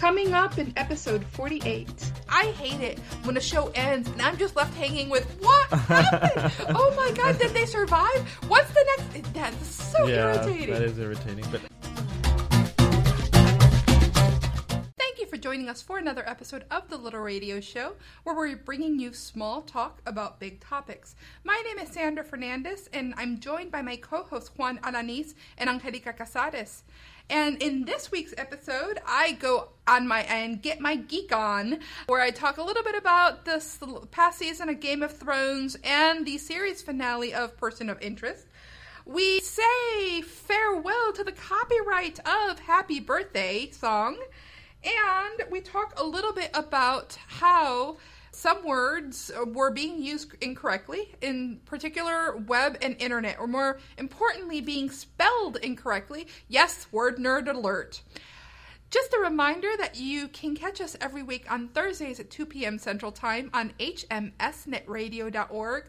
Coming up in episode 48. I hate it when a show ends and I'm just left hanging with, what happened? Oh my god, did they survive? What's the next? That's so irritating. Yeah, that is irritating. But thank you for joining us for another episode of The Little Radio Show, where we're bringing you small talk about big topics. My name is Sandra Fernandez, and I'm joined by my co-hosts Juan Alanis and Angelica Casares. And in this week's episode, I go on and get my geek on, where I talk a little bit about this past season of Game of Thrones and the series finale of Person of Interest. We say farewell to the copyright of Happy Birthday song, and we talk a little bit about how some words were being used incorrectly, in particular web and internet, or more importantly, being spelled incorrectly. Yes, word nerd alert. Just a reminder that you can catch us every week on Thursdays at 2 p.m. Central Time on hmsnetradio.org.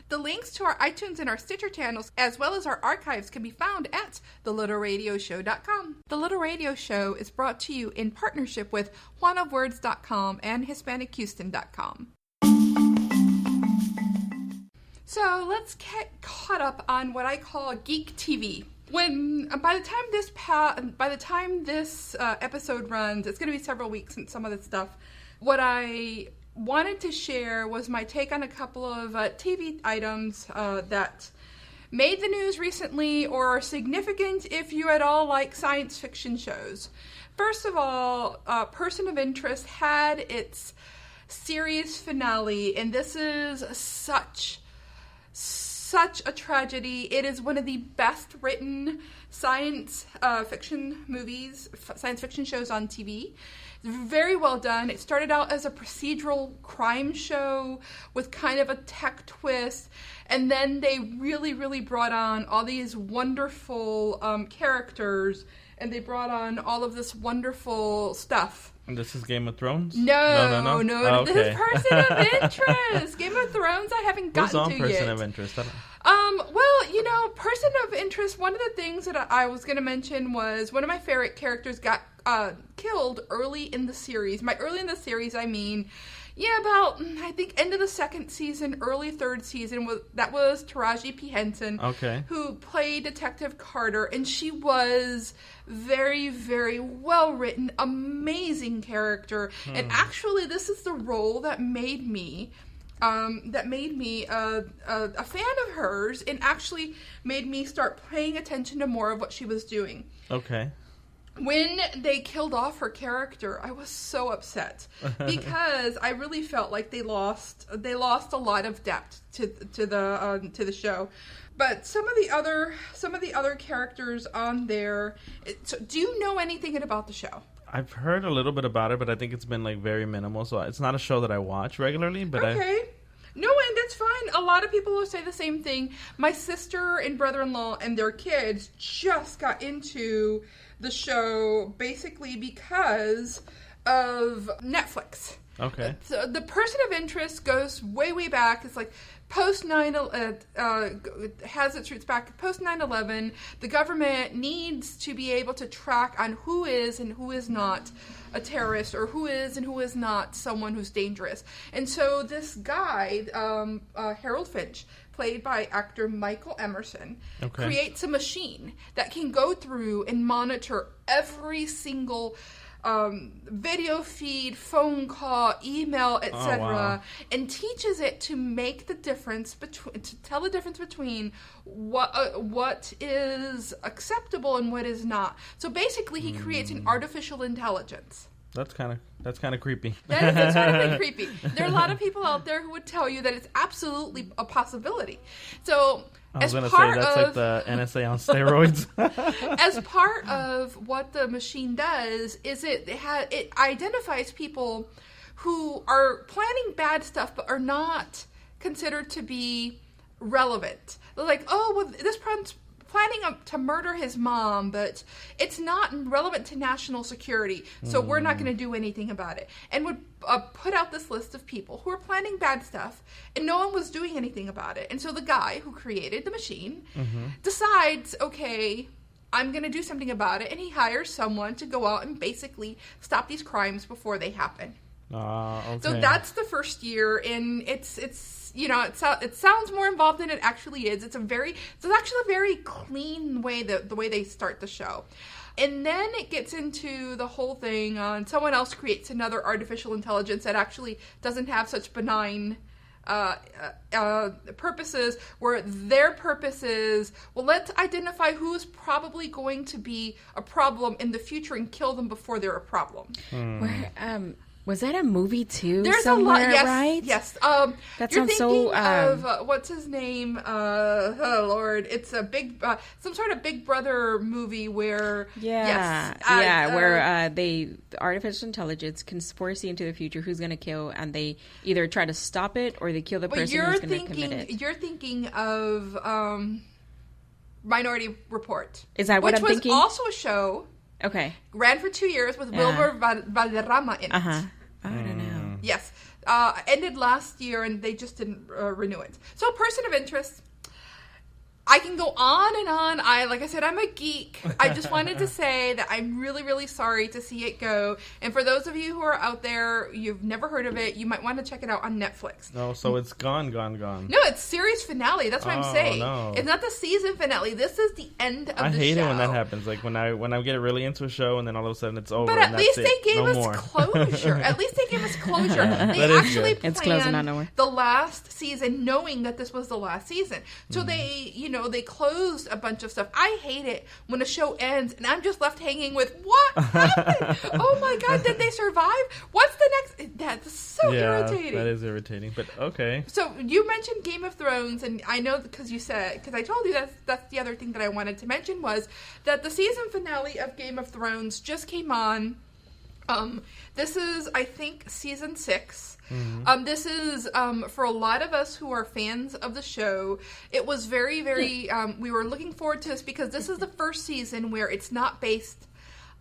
The links to our iTunes and our Stitcher channels, as well as our archives, can be found at thelittlерadioshow.com. The Little Radio Show is brought to you in partnership with juanofwords.com and hispanichouston.com. So let's get caught up on what I call geek TV. By the time this episode runs, it's going to be several weeks since some of this stuff. What I wanted to share was my take on a couple of TV items that made the news recently or are significant if you at all like science fiction shows. First of all, Person of Interest had its series finale, and this is such a tragedy. It is one of the best written science fiction shows on TV. Very well done. It started out as a procedural crime show with kind of a tech twist, and then they really brought on all these wonderful characters, and they brought on all of this wonderful stuff. And this is Game of Thrones? No. Oh, okay. This is Person of Interest. Game of Thrones I haven't gotten to yet. Who's on Person of Interest? Well, Person of Interest, one of the things that I was going to mention was one of my favorite characters got killed early in the series. By early in the series, I mean, about, I think, end of the second season, early third season. That was Taraji P. Henson, who played Detective Carter, and she was very, very well-written, amazing character. And actually, this is the role that made me a fan of hers, and actually made me start paying attention to more of what she was doing. Okay. When they killed off her character, I was so upset because I really felt like they lost a lot of depth to the show. But some of the other characters on there. So do you know anything about the show? I've heard a little bit about it, but I think it's been very minimal. So it's not a show that I watch regularly. But okay. No, and that's fine. A lot of people will say the same thing. My sister and brother-in-law and their kids just got into the show basically because of Netflix. Okay. So the Person of Interest goes way back. It's like has its roots back post 9/11. The government needs to be able to track on who is and who is not a terrorist, or who is and who is not someone who's dangerous. And so this guy, Harold Finch, played by actor Michael Emerson, creates a machine that can go through and monitor every single video feed, phone call, email, etc., and teaches it to make the difference tell the difference between what is acceptable and what is not. So basically, he creates an artificial intelligence. That's kind of creepy. That's incredibly creepy. There are a lot of people out there who would tell you that it's absolutely a possibility. So I was going to say that's like the NSA on steroids. As part of what the machine does is it identifies people who are planning bad stuff but are not considered to be relevant. They're like, this person's planning to murder his mom, but it's not relevant to national security, so we're not going to do anything about it. And would put out this list of people who are planning bad stuff, and no one was doing anything about it. And so the guy who created the machine decides, okay, I'm going to do something about it. And he hires someone to go out and basically stop these crimes before they happen. Okay. So that's the first year, and it's you know, it sounds more involved than it actually is. It's actually a very clean way, the way they start the show. And then it gets into the whole thing on someone else creates another artificial intelligence that actually doesn't have such benign purposes, where their purpose is, well, let's identify who's probably going to be a problem in the future and kill them before they're a problem. Where, was that a movie too? There's somewhere, a lot, yes, right? yes. That you're sounds thinking so. of what's his name? Oh Lord, it's a big, some sort of Big Brother movie where where the artificial intelligence can foresee into the future who's going to kill, and they either try to stop it or they kill the person who's going to commit it. You're thinking of Minority Report. Is that what I'm thinking? Which was also a show. Okay. Ran for 2 years with Wilmer Valderrama in it. I don't know. Yes. Ended last year and they just didn't renew it. So, Person of Interest. I can go on and on. Like I said, I'm a geek. I just wanted to say that I'm really, really sorry to see it go. And for those of you who are out there, you've never heard of it, you might want to check it out on Netflix. No, so it's gone. No, it's series finale. That's what I'm saying. No. It's not the season finale. This is the end of the show. I hate it when that happens. Like when I get really into a show and then all of a sudden it's over. But at least they gave us closure. At least they gave us closure. They actually planned the last season knowing that this was the last season. So they closed a bunch of stuff. I hate it when a show ends and I'm just left hanging with, what happened? Oh my God, did they survive? What's the next? That's so irritating. That is irritating, but okay. So you mentioned Game of Thrones, and I know because I told you that's the other thing that I wanted to mention was that the season finale of Game of Thrones just came on. This is, I think, season 6. Mm-hmm. This is, for a lot of us who are fans of the show, it was very, very, we were looking forward to this because this is the first season where it's not based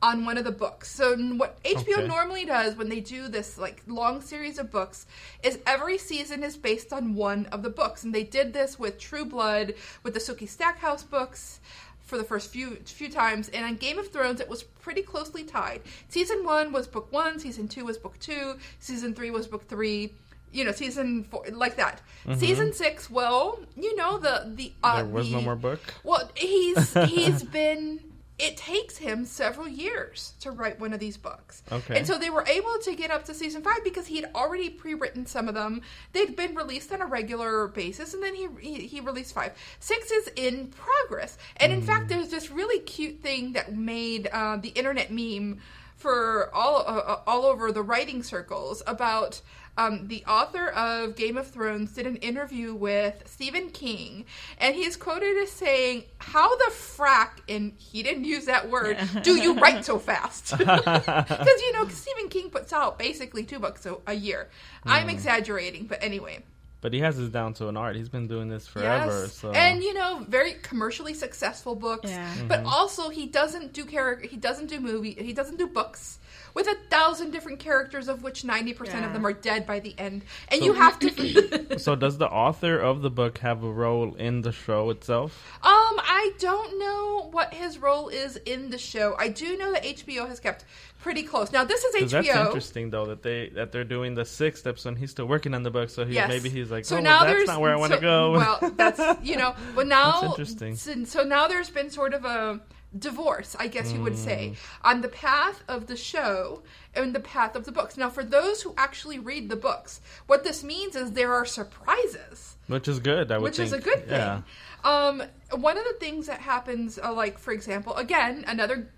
on one of the books. So what HBO normally does when they do this like long series of books is every season is based on one of the books. And they did this with True Blood, with the Sookie Stackhouse books, for the first few times, and on Game of Thrones it was pretty closely tied. Season 1 was book 1, season 2 was book 2, season 3 was book 3, season 4, like that. Mm-hmm. Season 6, well, there was no more book. Well, it takes him several years to write one of these books. Okay. And so they were able to get up to season 5 because he had already pre-written some of them. They'd been released on a regular basis, and then he released 5. 6 is in progress. And in fact, there's this really cute thing that made the internet meme for all over the writing circles about the author of Game of Thrones did an interview with Stephen King, and he's quoted as saying, "How the frack," and he didn't use that word, "do you write so fast?" Because, Stephen King puts out basically 2 books a year. I'm exaggerating, but anyway. But he has this down to an art. He's been doing this forever. Yes. So. And, very commercially successful books. Yeah. But also, he doesn't do he doesn't do books with 1,000 different characters, of which 90% of them are dead by the end. And you have to... So does the author of the book have a role in the show itself? I don't know what his role is in the show. I do know that HBO has kept pretty close. Now, this is HBO. That's interesting, though, that they're doing the 6th episode, and he's still working on the book, so maybe he's like, that's not where I want to go. Well, that's, but now... That's interesting. So now there's been sort of a divorce, I guess you would say, on the path of the show and the path of the books. Now, for those who actually read the books, what this means is there are surprises. Which is good, I would think. Which is a good thing. Yeah. One of the things that happens, like, for example, again, another,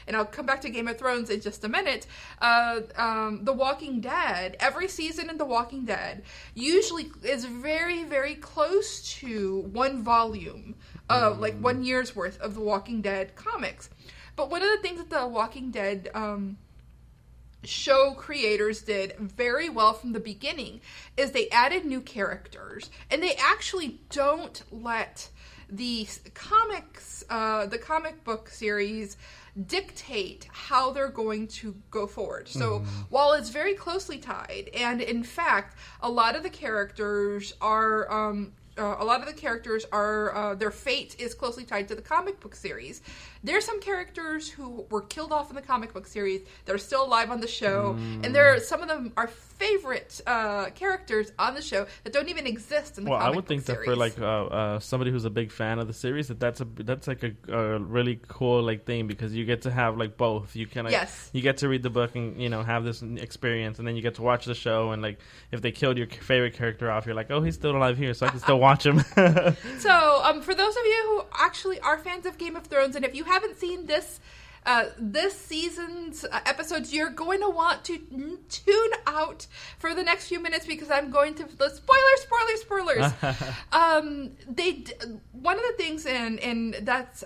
and I'll come back to Game of Thrones in just a minute, The Walking Dead, every season in The Walking Dead usually is very, very close to one volume, like 1 year's worth of The Walking Dead comics. But one of the things that The Walking Dead show creators did very well from the beginning is they added new characters, and they actually don't let the comic book series dictate how they're going to go forward. So while it's very closely tied, and in fact a lot of the characters are a lot of the characters are their fate is closely tied to the comic book series. There's some characters who were killed off in the comic book series that are still alive on the show, and some of them are favorite characters on the show that don't even exist in the comic book series. Well, I would think that for like somebody who's a big fan of the series, that's like a really cool like thing, because you get to have like both. You can you get to read the book and have this experience, and then you get to watch the show, and like if they killed your favorite character off, you're like, oh, he's still alive here, so I can still watch him. So for those of you who actually are fans of Game of Thrones, and if you haven't seen this season's episodes, you're going to want to tune out for the next few minutes, because I'm going to spoilers. One of the things, and that's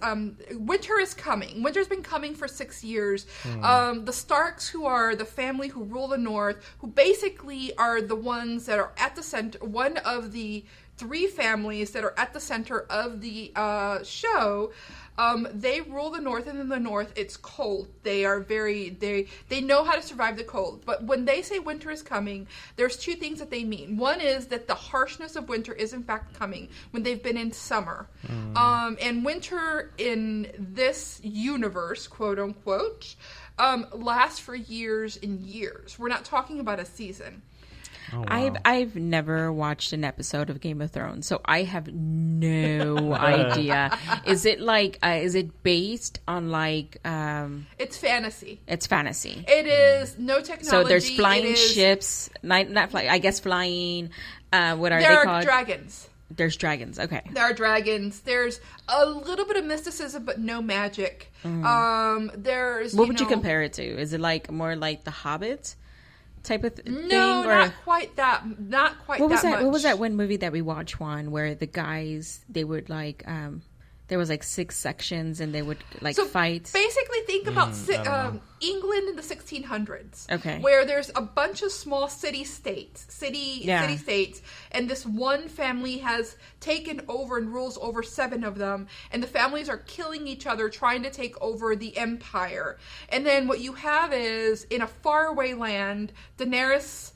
winter is coming. Winter's been coming for 6 years. The Starks, who are the family who rule the North, who basically are the ones that are at the center, one of the 3 families that are at the center of the show. They rule the North, and in the North, it's cold. They are they know how to survive the cold. But when they say winter is coming, there's 2 things that they mean. One is that the harshness of winter is in fact coming when they've been in summer. And winter in this universe, quote unquote, lasts for years and years. We're not talking about a season. Oh, wow. I've never watched an episode of Game of Thrones, so I have no idea. Is it like is it based on like it's fantasy. It's fantasy. It is no technology. So there's flying ships, not flying. I guess flying. What are they called? There are dragons. There's dragons. Okay. There are dragons. There's a little bit of mysticism, but no magic. There's what would you compare it to? Is it like more like The Hobbit type of thing? No, or not quite that. Not quite what was that that? much. What was that one movie that we watched, Juan, where the guys, they would like there was like 6 sections and they would like fight. Basically, think about England in the 1600s. Okay. Where there's a bunch of small city-states, and this one family has taken over and rules over 7 of them, and the families are killing each other, trying to take over the empire. And then what you have is, in a faraway land, Daenerys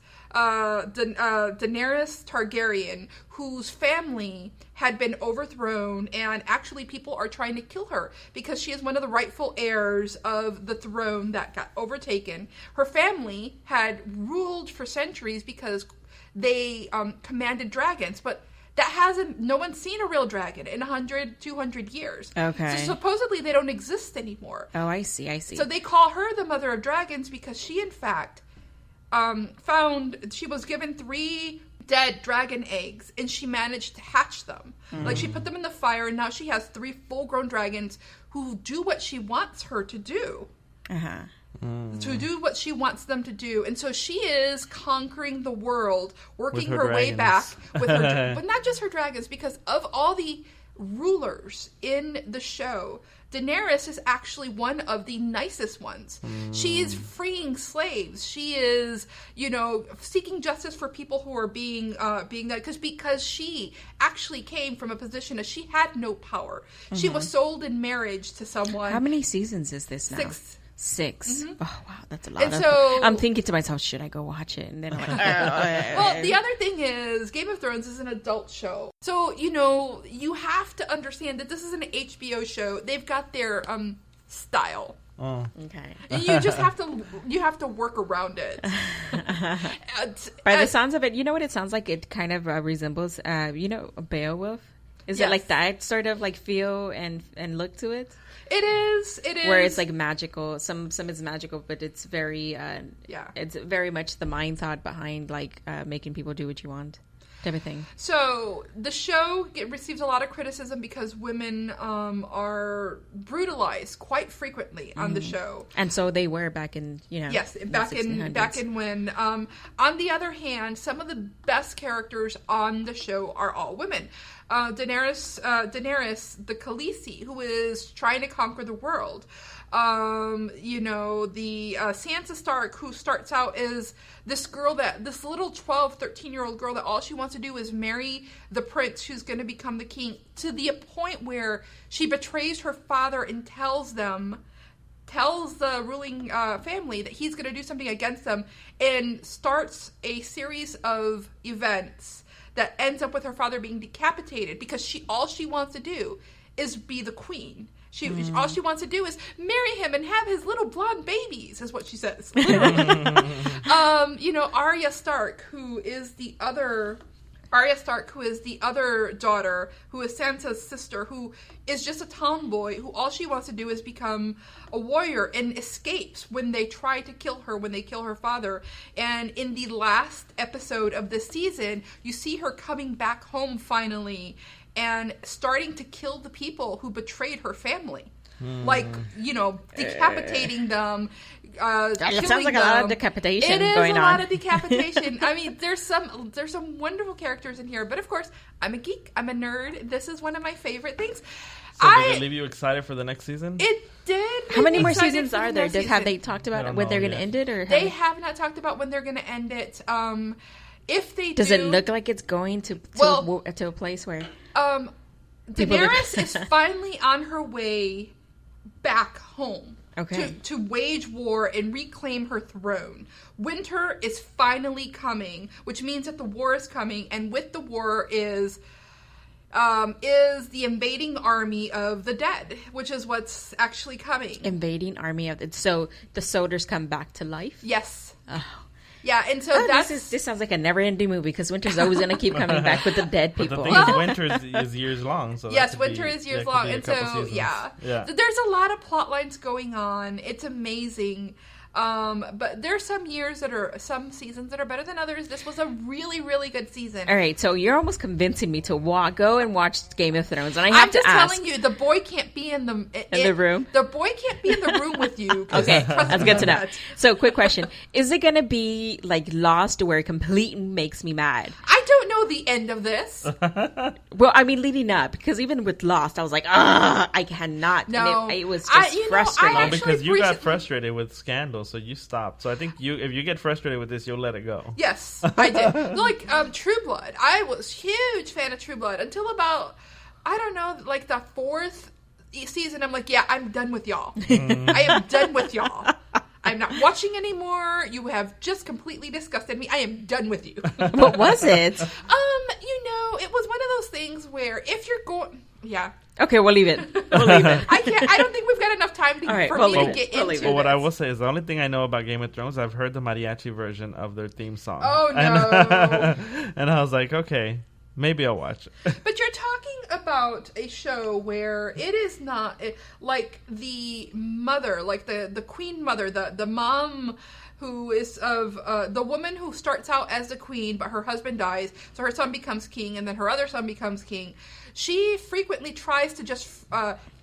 Targaryen, whose family had been overthrown, and actually people are trying to kill her because she is one of the rightful heirs of the throne that got overtaken. Her family had ruled for centuries because they commanded dragons, but no one's seen a real dragon in 100, 200 years. Okay. So supposedly they don't exist anymore. Oh, I see. So they call her the mother of dragons because she, in fact, she was given 3 dead dragon eggs, and she managed to hatch them. Like, she put them in the fire, and now she has 3 full-grown dragons who do what she wants her to do. To do what she wants them to do. And so she is conquering the world, working her way back with her, but not just her dragons, because of all the rulers in the show, Daenerys is actually one of the nicest ones. She is freeing slaves. She is, seeking justice for people who are being that, because she actually came from a position that she had no power. She was sold in marriage to someone. How many seasons is this now? 6. Mm-hmm. Oh, wow, that's a lot. And so, I'm thinking to myself, should I go watch it? And then I'm like, well, the other thing is, Game of Thrones is an adult show. So, you have to understand that this is an HBO show. They've got their style. Oh. Okay. You just have to work around it. By the sounds of it, you know what it sounds like? It kind of resembles, Beowulf. Is it like that sort of like feel and look to it? It is. Where it's like magical. Some is magical, but it's very it's very much the mind thought behind like making people do what you want, type of thing. So the show receives a lot of criticism because women are brutalized quite frequently on the show, and so they were back in back in when. On the other hand, some of the best characters on the show are all women. Daenerys, the Khaleesi, who is trying to conquer the world. The Sansa Stark, who starts out as this little 12, 13-year-old girl that all she wants to do is marry the prince who's going to become the king, to the point where she betrays her father and tells the ruling family that he's going to do something against them, and starts a series of events that ends up with her father being decapitated because all she wants to do is be the queen. All she wants to do is marry him and have his little blonde babies, is what she says. Arya Stark, who is the other daughter, who is Sansa's sister, who is just a tomboy, who all she wants to do is become a warrior, and escapes when they try to kill her, when they kill her father. And in the last episode of this season, you see her coming back home finally and starting to kill the people who betrayed her family. Decapitating them. It sounds like a lot of decapitation going on. It is a lot of decapitation. I mean, there's some wonderful characters in here, but of course, I'm a geek. I'm a nerd. This is one of my favorite things. So did it leave you excited for the next season? It did. How many more seasons are there? Have they talked about when they're going to end it? Or they have not talked about when they're going to end it. If they does it look like it's going to a place where Daenerys is finally on her way back home. Okay. To wage war and reclaim her throne. Winter is finally coming, which means that the war is coming, and with the war is the invading army of the dead, which is what's actually coming. Invading army of so the soldiers come back to life? Yes. Oh. Yeah, and so this sounds like a never-ending movie because Winter's always going to keep coming back with the dead people. But the thing is, Winter is years long. So yes, Winter is years long, and so yeah, there's a lot of plot lines going on. It's amazing. But there's some seasons that are better than others. This was a really, really good season. All right, so you're almost convincing me to go and watch Game of Thrones, and I'm just telling you, the boy can't be in the room. The boy can't be in the room with you. Okay, that's good to know. So, quick question: is it going to be like Lost, where it completely makes me mad? I don't know the end of this. Well, I mean, leading up, because even with Lost, I was like, I cannot. No, and it was just frustrating. Because you got frustrated with Scandal. So you stopped. So I think if you get frustrated with this, you'll let it go. Yes, I did. Like True Blood. I was huge fan of True Blood until about, I don't know, like the 4th season. I'm like, yeah, I'm done with y'all. I am done with y'all. I'm not watching anymore. You have just completely disgusted me. I am done with you. What was it? It was one of those things where if you're going, yeah. Okay, we'll leave it. I don't think we've got enough time for me to get into it. But what I will say is the only thing I know about Game of Thrones, I've heard the mariachi version of their theme song. Oh, no. And I was like, okay, maybe I'll watch it. But you're talking about a show where it is not like the mother, like the queen mother, the mom who is of the woman who starts out as the queen, but her husband dies, so her son becomes king, and then her other son becomes king. She frequently tries to just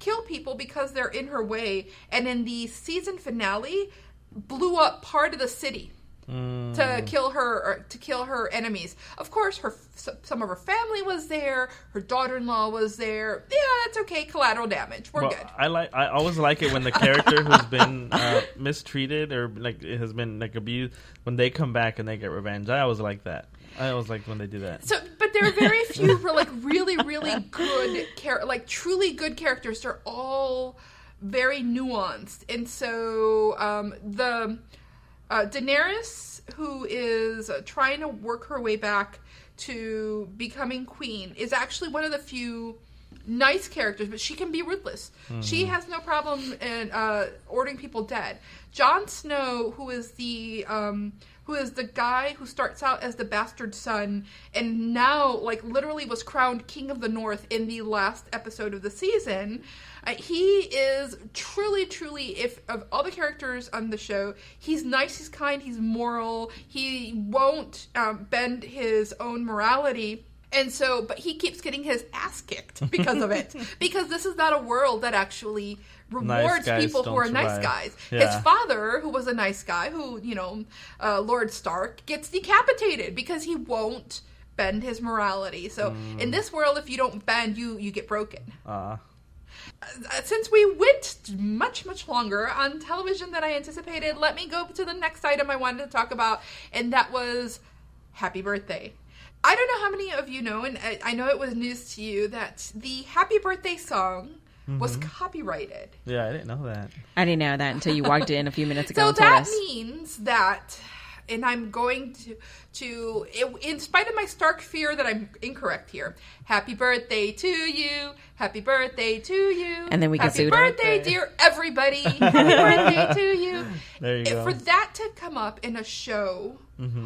kill people because they're in her way, and in the season finale, blew up part of the city to kill her enemies. Of course, some of her family was there. Her daughter-in-law was there. Yeah, that's okay. Collateral damage. We're good. I always like it when the character who's been mistreated or like has been like abused, when they come back and they get revenge. I always like that. I always like when they do that. So, but there are very few like really, really good truly good characters. They're all very nuanced, and so Daenerys, who is trying to work her way back to becoming queen, is actually one of the few nice characters, but she can be ruthless. Mm-hmm. She has no problem in ordering people dead. Jon Snow, who is the guy who starts out as the bastard son and now literally was crowned King of the North in the last episode of the season. He is truly, if of all the characters on the show, he's nice, he's kind, he's moral. He won't bend his own morality. And so, but he keeps getting his ass kicked because of it. Because this is not a world that actually rewards people who are nice guys. Yeah. His father, who was a nice guy, Lord Stark, gets decapitated because he won't bend his morality. So in this world, if you don't bend, you get broken. Since we went much, much longer on television than I anticipated, let me go to the next item I wanted to talk about, and that was Happy Birthday. I don't know how many of you know, and I know it was news to you, that the Happy Birthday song was copyrighted. Yeah, I didn't know that. I didn't know that until you walked in a few minutes ago. So that means that and I'm going to in spite of my stark fear that I'm incorrect here. Happy birthday to you. Happy birthday to you. And then we get sued. Happy birthday, dear everybody. Happy birthday to you. There you go. For that to come up in a show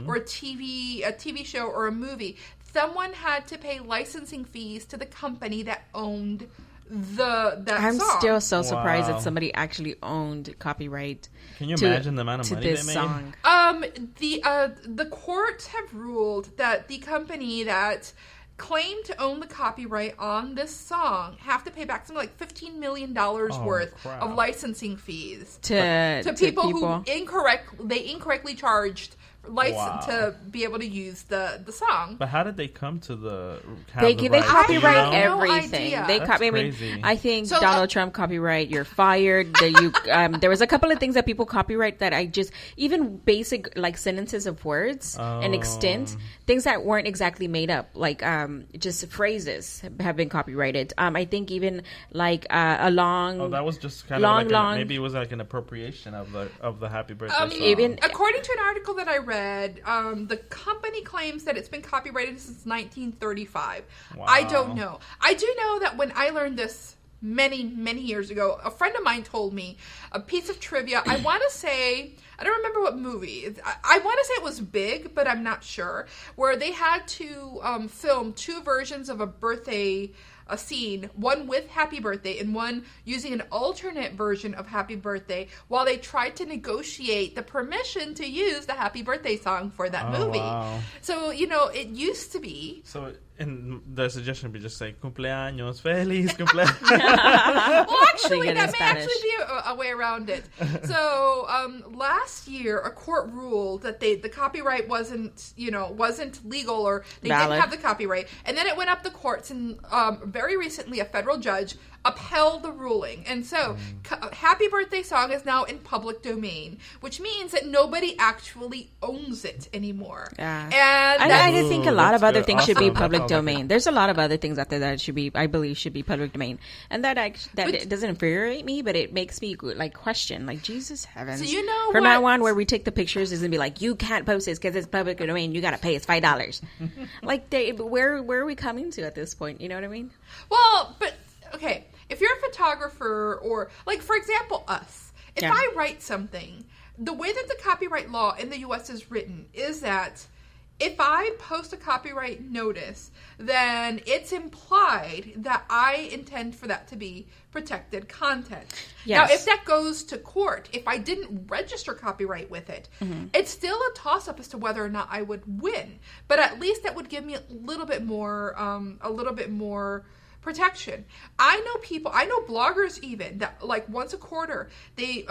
or a TV show or a movie, someone had to pay licensing fees to the company that owned I'm song. Still so surprised that somebody actually owned copyright. Can you imagine the amount of money they made? Song. The courts have ruled that the company that claimed to own the copyright on this song have to pay back something like $15 million worth of licensing fees to people who incorrectly charged license to be able to use the song. But how did they come to they copyright everything. No they I think Donald Trump copyright you're fired. There was a couple of things that people copyright that I just even basic like sentences of words and extent things that weren't exactly made up like just phrases have been copyrighted. I think even like a long that was just kind of like maybe it was like an appropriation of the Happy Birthday song. Even according to an article that I read, the company claims that it's been copyrighted since 1935. Wow. I don't know. I do know that when I learned this many, many years ago, a friend of mine told me a piece of trivia. I want to say, I don't remember what movie. I want to say it was Big, but I'm not sure. Where they had to film two versions of a scene, one with Happy Birthday and one using an alternate version of Happy Birthday while they tried to negotiate the permission to use the Happy Birthday song for that movie. Wow. So, it used to be. So, and the suggestion would be just say, cumpleaños feliz, cumpleaños. Well, actually, that may actually be a way around it. So, last year, a court ruled that the copyright wasn't legal or they valid. Didn't have the copyright. And then it went up the courts and very recently a federal judge upheld the ruling. And so, Happy Birthday song is now in public domain, which means that nobody actually owns it anymore. Yeah. And I think a lot of other things should be public domain. There's a lot of other things out there that I believe should be public domain. And it doesn't infuriate me, but it makes me like question, like, Jesus heavens. So from now on, where we take the pictures is going to be like, you can't post this because it's public domain. You got to pay us $5. Like, where are we coming to at this point? You know what I mean? Well, but okay, if you're a photographer or, like, for example, us, if I write something, the way that the copyright law in the U.S. is written is that if I post a copyright notice, then it's implied that I intend for that to be protected content. Yes. Now, if that goes to court, if I didn't register copyright with it, it's still a toss-up as to whether or not I would win. But at least that would give me a little bit more protection. I know bloggers even that like once a quarter they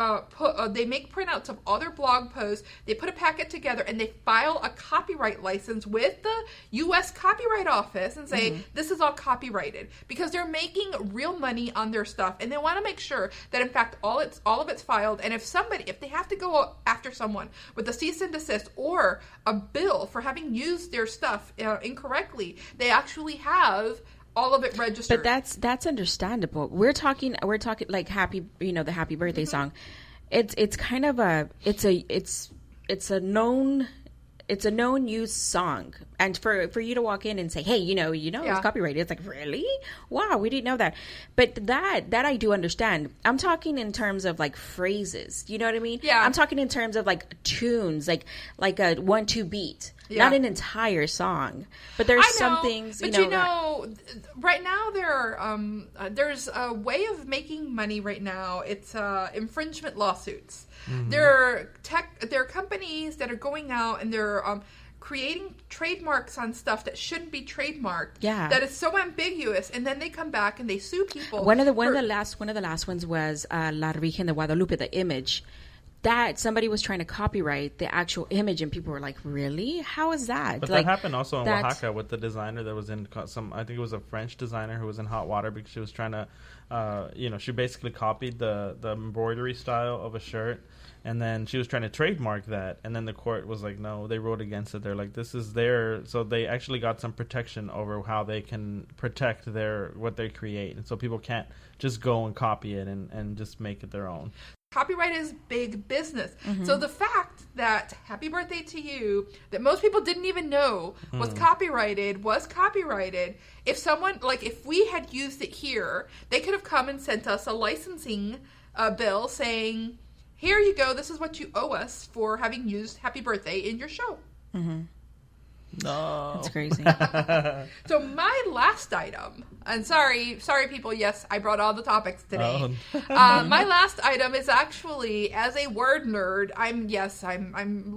make printouts of all their blog posts, they put a packet together and they file a copyright license with the US Copyright Office and say this is all copyrighted because they're making real money on their stuff and they want to make sure that in fact all of it's filed, and if they have to go after someone with a cease and desist or a bill for having used their stuff incorrectly, they actually have all of it registered. But that's understandable. We're talking like the Happy Birthday song. It's kind of it's a known used song, and for you to walk in and say, hey, it's copyrighted. It's like, really? Wow, we didn't know that. But that I do understand. I'm talking in terms of like phrases. You know what I mean? Yeah. I'm talking in terms of like tunes, like a 1-2 beat. Yeah. Not an entire song, but there's some things. But right now there's a way of making money right now. It's infringement lawsuits. There are companies that are going out and they're creating trademarks on stuff that shouldn't be trademarked. Yeah, that is so ambiguous, and then they come back and they sue people. One of the last ones was La Virgen de Guadalupe, the image. That somebody was trying to copyright the actual image, and people were like, "Really? How is that?" But that happened also in Oaxaca with the designer that was in I think it was a French designer who was in hot water because she was trying to, she basically copied the embroidery style of a shirt, and then she was trying to trademark that, and then the court was like, "No," they ruled against it. They're like, "This is their," so they actually got some protection over how they can protect what they create, and so people can't just go and copy it and just make it their own. Copyright is big business. So the fact that Happy Birthday to You, that most people didn't even know was copyrighted. If someone, like if we had used it here, they could have come and sent us a licensing bill saying, here you go, this is what you owe us for having used Happy Birthday in your show. No. That's crazy. So my last item, and sorry people, yes, I brought all the topics today. My last item is actually, as a word nerd, I'm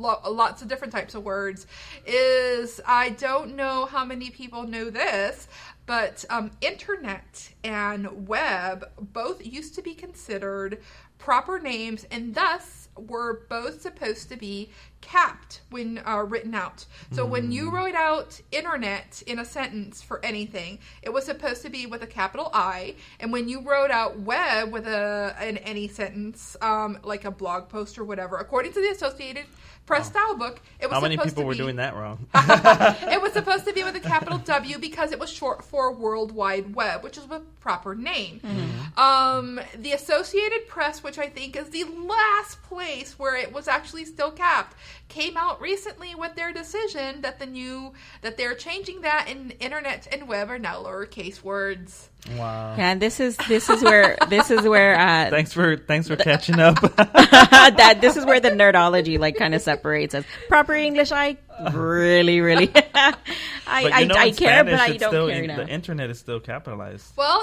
lots of different types of words, is I don't know how many people know this, but internet and web both used to be considered proper names and thus were both supposed to be capped when written out. So when you wrote out internet in a sentence for anything, it was supposed to be with a capital I, and when you wrote out web with in any sentence, like a blog post or whatever, according to the Associated Press style book, it was How many supposed people to were be, doing that wrong? It was supposed to be with a capital W because it was short for World Wide Web, which is a proper name. The Associated Press, which I think is the last place where it was actually still capped, came out recently with their decision that they're changing that, and internet and web are now lowercase words. Wow. Yeah, and this is where thanks for catching up. This is where the nerdology like kind of separates us. Proper English, I really I care, Spanish, but I don't care now. The internet is still capitalized. Well,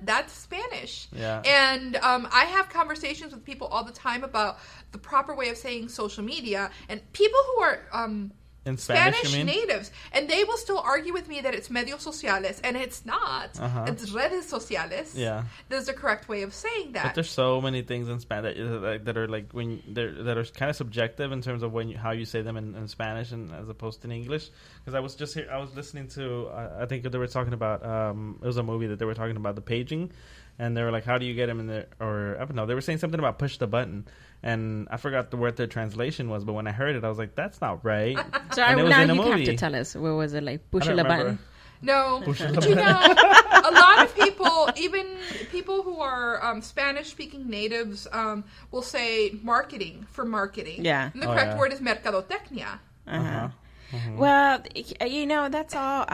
that's Spanish. Yeah. And I have conversations with people all the time about the proper way of saying social media, and people who are In Spanish, you mean? natives, and they will still argue with me that it's medios sociales, and it's not. It's redes sociales. Yeah, there's a correct way of saying that. But there's so many things in Spanish that are like that are kind of subjective in terms of how you say them in Spanish and as opposed to in English. Because I was listening to I think they were talking about it was a movie that they were talking about the paging, and they were like, how do you get them in there? Or I don't know, they were saying something about push the button. And I forgot what their translation was, but when I heard it, I was like, that's not right. So now you have to tell us. What was it like? Push the button? No. But a lot of people, even people who are Spanish-speaking natives, will say marketing for marketing. Yeah. And the correct word is mercadotecnia. Well, that's all.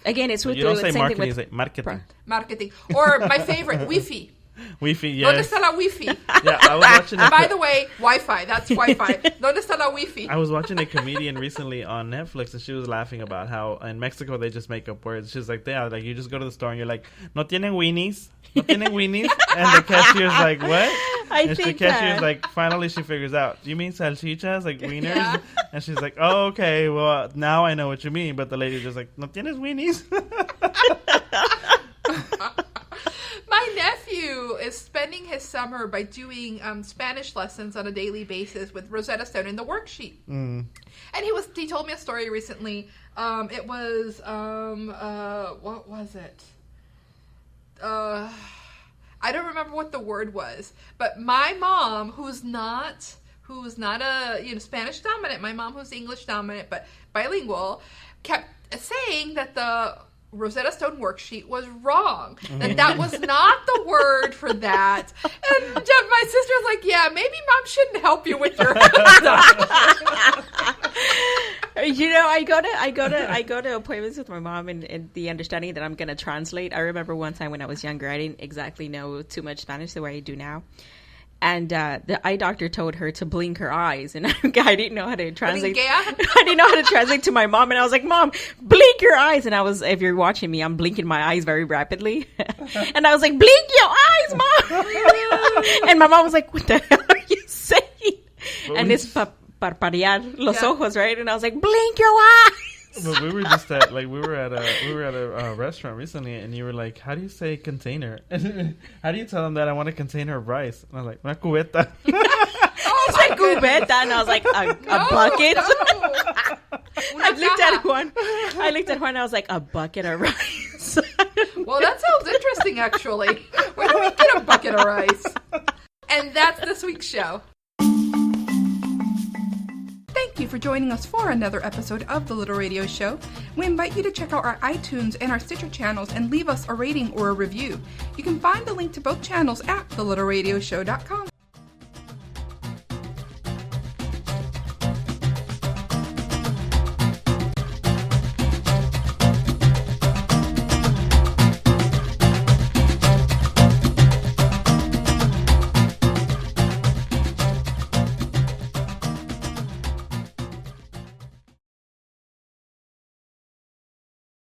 Again, it's with you don't the say same marketing, thing you say marketing. Marketing. Or my favorite, Wi-Fi. Wi-Fi, yes. ¿Dónde está la Wi-Fi? Yeah, I was watching By the way, Wi-Fi. That's Wi-Fi. ¿Dónde está la Wi-Fi? I was watching a comedian recently on Netflix, and she was laughing about how in Mexico they just make up words. She's like, like you just go to the store and you're like, no tienen weenies? No tienen weenies? And the cashier's like, what? The cashier's like, finally she figures out, do you mean salchichas, like wieners? Yeah. And she's like, oh, okay, well, now I know what you mean. But the lady's just like, no tienes weenies? My nephew is spending his summer by doing Spanish lessons on a daily basis with Rosetta Stone in the worksheet. And he told me a story recently. It was what was it? I don't remember what the word was, but my mom, who's not a Spanish dominant, my mom who's English dominant but bilingual, kept saying that the Rosetta Stone worksheet was wrong. That was not the word for that. And my sister's like, yeah, maybe mom shouldn't help you with your I go to appointments with my mom and the understanding that I'm going to translate. I remember one time when I was younger, I didn't exactly know too much Spanish the way I do now. And the eye doctor told her to blink her eyes, and I didn't know how to translate. I didn't know how to translate to my mom, and I was like, "Mom, blink your eyes!" And if you're watching me, I'm blinking my eyes very rapidly, and I was like, "Blink your eyes, Mom!" And my mom was like, "What the hell are you saying?" And it's parpadear los ojos, right? And I was like, "Blink your eyes." But we were just at we were at a restaurant recently, and you were like, "How do you say container? How do you tell them that I want a container of rice?" And I was like, "Una cubeta." I said cubeta, and I was like, "A bucket." No. I looked at one. I was like, "A bucket of rice." Well, that sounds interesting, actually. Where do we get a bucket of rice? And that's this week's show. Thank you for joining us for another episode of The Little Radio Show. We invite you to check out our iTunes and our Stitcher channels and leave us a rating or a review. You can find the link to both channels at thelittleradioshow.com.